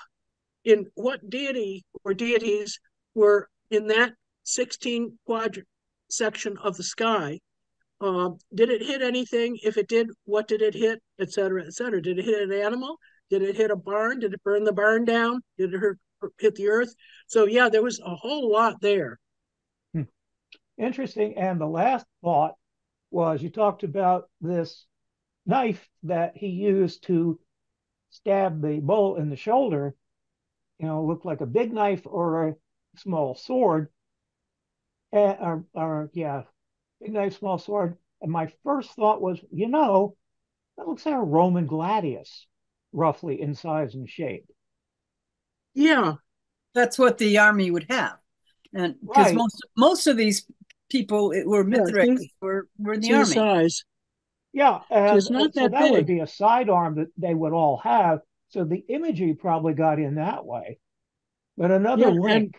in what deity or deities were in that 16 quadrant section of the sky. Did it hit anything? If it did, what did it hit, et cetera, et cetera? Did it hit an animal? Did it hit a barn? Did it burn the barn down? Did it hit the earth? So yeah, there was a whole lot there. Interesting. And the last thought was you talked about this knife that he used to stab the bull in the shoulder, looked like a big knife or a small sword. Or yeah, big knife, small sword. And my first thought was, that looks like a Roman gladius, roughly in size and shape. Yeah, that's what the army would have. And because Right. most of these people were yeah. Mithrics were in the See the army. size. Yeah, So and it's not so that that would big. be a sidearm that they would all have. So the imagery probably got in that way. But another Yeah, link.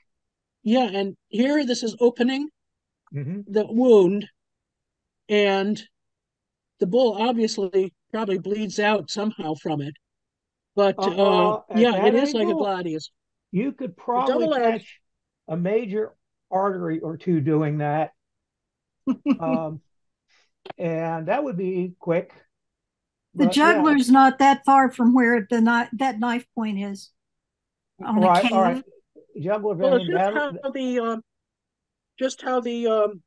and here this is opening Mm-hmm. the wound, and the bull obviously probably bleeds out somehow from it. But At yeah, it that is like a angle, gladius. you could The probably double edged, catch a major artery or two doing that. Um, and that would be quick. The But yeah, juggler's not that far from where that knife point is on a right, all cave. right. Juggler well, it's vein, that just how the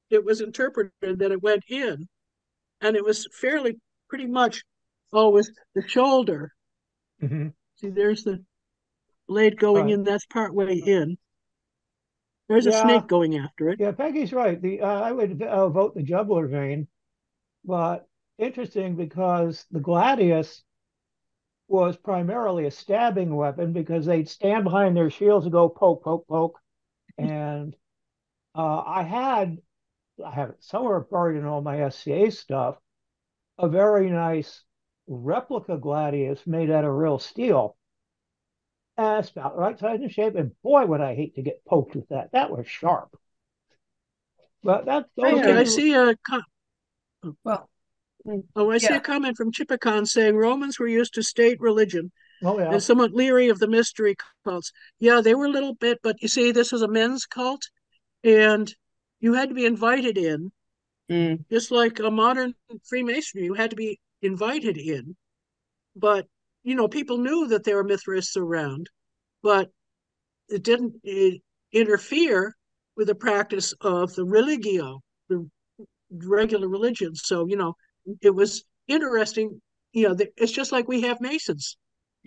it was interpreted that it went in, and it was fairly pretty much always the shoulder. mm-hmm. See, there's the blade going Right. in. That's part way in. There's a Yeah, snake going after it. yeah, Peggy's right. The I would vote the jugular vein, but interesting because the gladius was primarily a stabbing weapon because they'd stand behind their shields and go poke, poke, poke. And I have it somewhere buried in all my SCA stuff, a very nice replica gladius made out of real steel. And it's about the right size and shape. And boy, would I hate to get poked with that. That was sharp. But those Okay, are I Okay. the. see Well, I see yeah. a comment from Chipicon saying Romans were used to state religion Oh yeah. and somewhat leery of the mystery cults. Yeah, they were a little bit, but you see, this was a men's cult, and you had to be invited in, just like a modern Freemasonry. You had to be invited in, but people knew that there were Mithrists around, but it didn't interfere with the practice of the religio, the regular religion. So, it was interesting. It's just like we have Masons.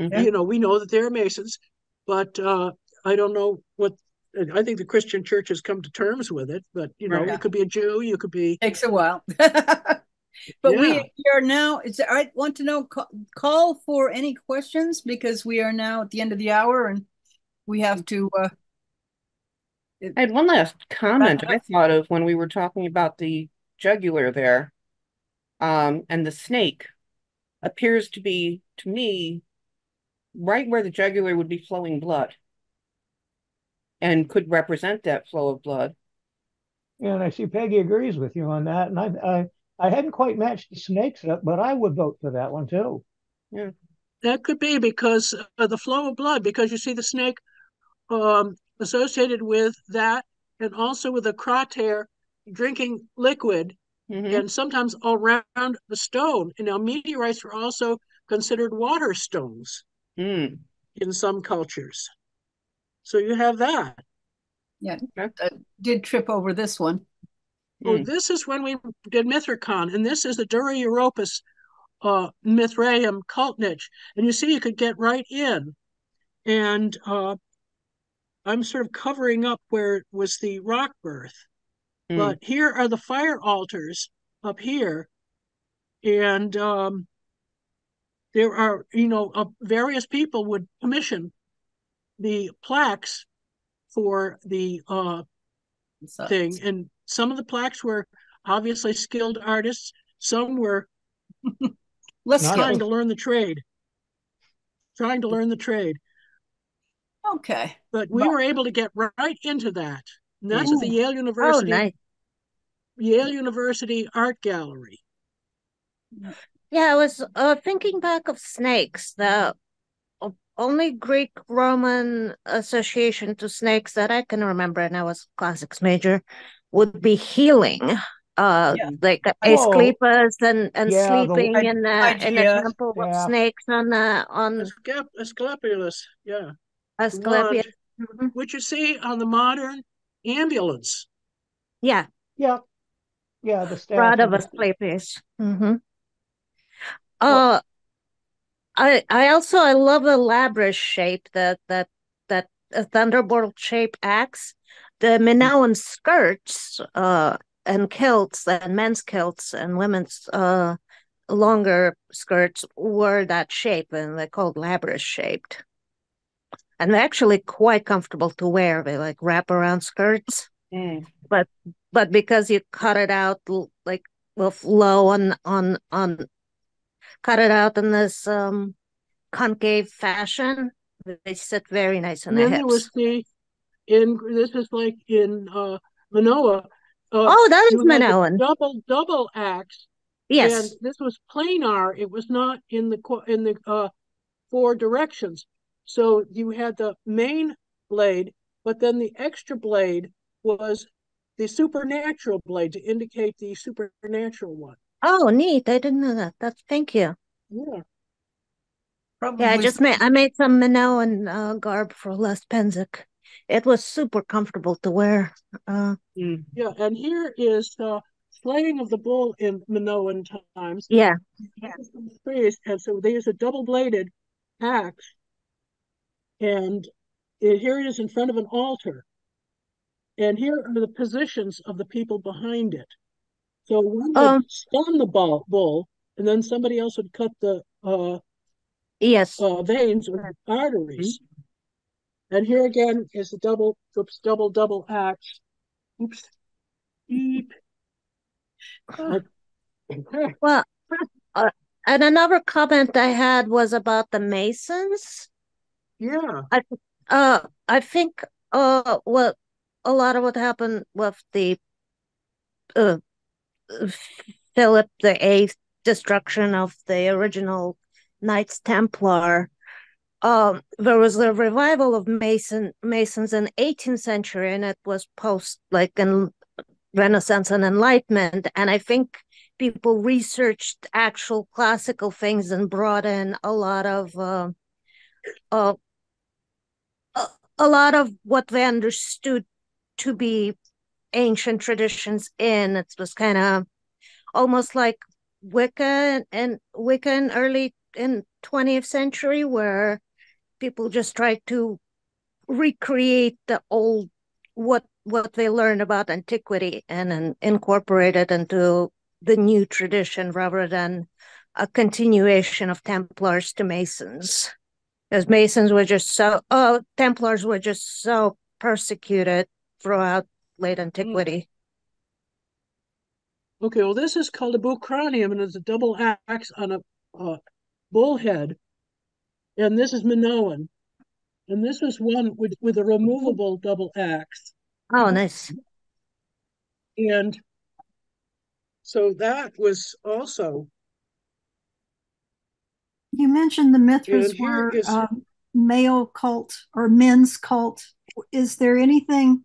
Mhm. We know that they're Masons, but I don't know what. I think the Christian church has come to terms with it, but Right. you could be a Jew, you could be. Takes a while. But Yeah. we are now, I want to know, call for any questions because we are now at the end of the hour and we have to. I had one last comment I thought of when we were talking about the jugular there, and the snake appears to be, to me, right where the jugular would be flowing blood and could represent that flow of blood. Yeah, and I see Peggy agrees with you on that. And I hadn't quite matched the snakes up, but I would vote for that one too. Yeah. That could be because of the flow of blood, because you see the snake associated with that, and also with the crater drinking liquid, Mm-hmm. and sometimes around the stone. And now meteorites were also considered water stones Mm. in some cultures. So you have that. Yeah, Okay. did trip over this one. Oh, this is when we did MithraCon, and this is the Dura Europus Mithraeum cult niche. And you see, you could get right in. And I'm sort of covering up where it was the rock birth. But here are the fire altars up here. And there are, various people would commission the plaques for the thing. And some of the plaques were obviously skilled artists. Some were trying to learn the trade. Okay. But we were able to get right into that. And that's at the Yale University. Oh, nice. Yale University Art Gallery. Yeah, I was thinking back of snakes. The only Greek-Roman association to snakes that I can remember, and I was classics major, would be healing. Like Asclepius and sleeping in a temple of snakes on Asclepius, yeah. Asclepius. Which you see on the modern ambulance. Yeah. Yeah. Yeah, the staff. Rod of Asclepius. I love the labrys shape, that a thunderbolt shape axe. The Minoan skirts and kilts, and men's kilts and women's longer skirts were that shape, and they're called labrys shaped. And they're actually quite comfortable to wear. They like wraparound skirts. But because you cut it out like with low on cut it out in this concave fashion, they sit very nice on the hips. Then there was this is like in Manoa. That is Minoan. Double axe. Yes. And this was planar. It was not in the four directions. So you had the main blade, but then the extra blade was the supernatural blade to indicate the supernatural one. Oh, neat. I didn't know that. Thank you. Yeah. Probably. Yeah, I made some Minoan garb for Les Penzic. It was super comfortable to wear. Yeah, and here is the slaying of the bull in Minoan times. Yeah. And so they use a double-bladed axe, and here it is in front of an altar. And here are the positions of the people behind it. So one would stun the bull, and then somebody else would cut the veins or arteries. And here again is the double axe. Oops. Beep. Well, and another comment I had was about the Masons. Yeah. I think what a lot of what happened with the Philip VIII destruction of the original Knights Templar, there was a revival of Masons in the 18th century, and it was post like in Renaissance and Enlightenment. And I think people researched actual classical things and brought in a lot of what they understood to be ancient traditions in. It was kind of almost like Wicca and early in 20th century, where people just tried to recreate the old what they learned about antiquity and incorporate it into the new tradition rather than a continuation of Templars to Masons. Because Templars were just so persecuted throughout late antiquity. Okay, well, this is called a bucranium, and it's a double axe on a bull head. And this is Minoan. And this was one with a removable double axe. Oh, nice. And so that was also. You mentioned the Mithras were male cult or men's cult. Is there anything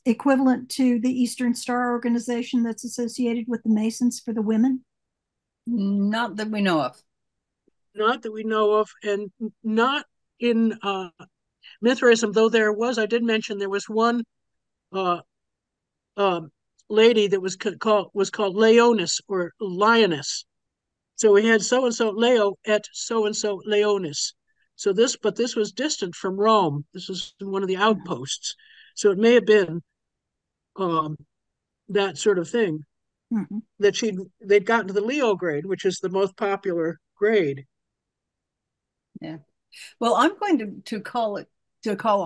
equivalent to the Eastern Star organization that's associated with the Masons for the women? Not that we know of. Not that we know of, and not in Mithraism, though I did mention there was one lady that was called Leonis or Lioness. So we had so and so Leo et so and so Leonis. But this was distant from Rome. This was one of the outposts. So it may have been that sort of thing. Mm-hmm. That they'd gotten to the Leo grade, which is the most popular grade. Yeah. Well, I'm going to call a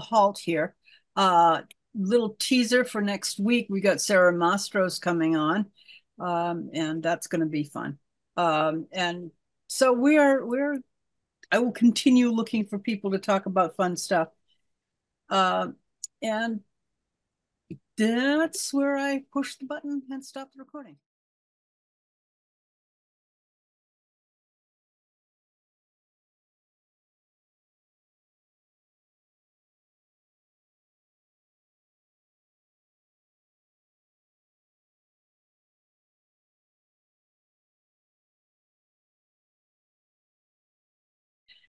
halt here. Little teaser for next week. We got Sarah Mastro's coming on, and that's going to be fun. And so I will continue looking for people to talk about fun stuff. And that's where I push the button and stop the recording.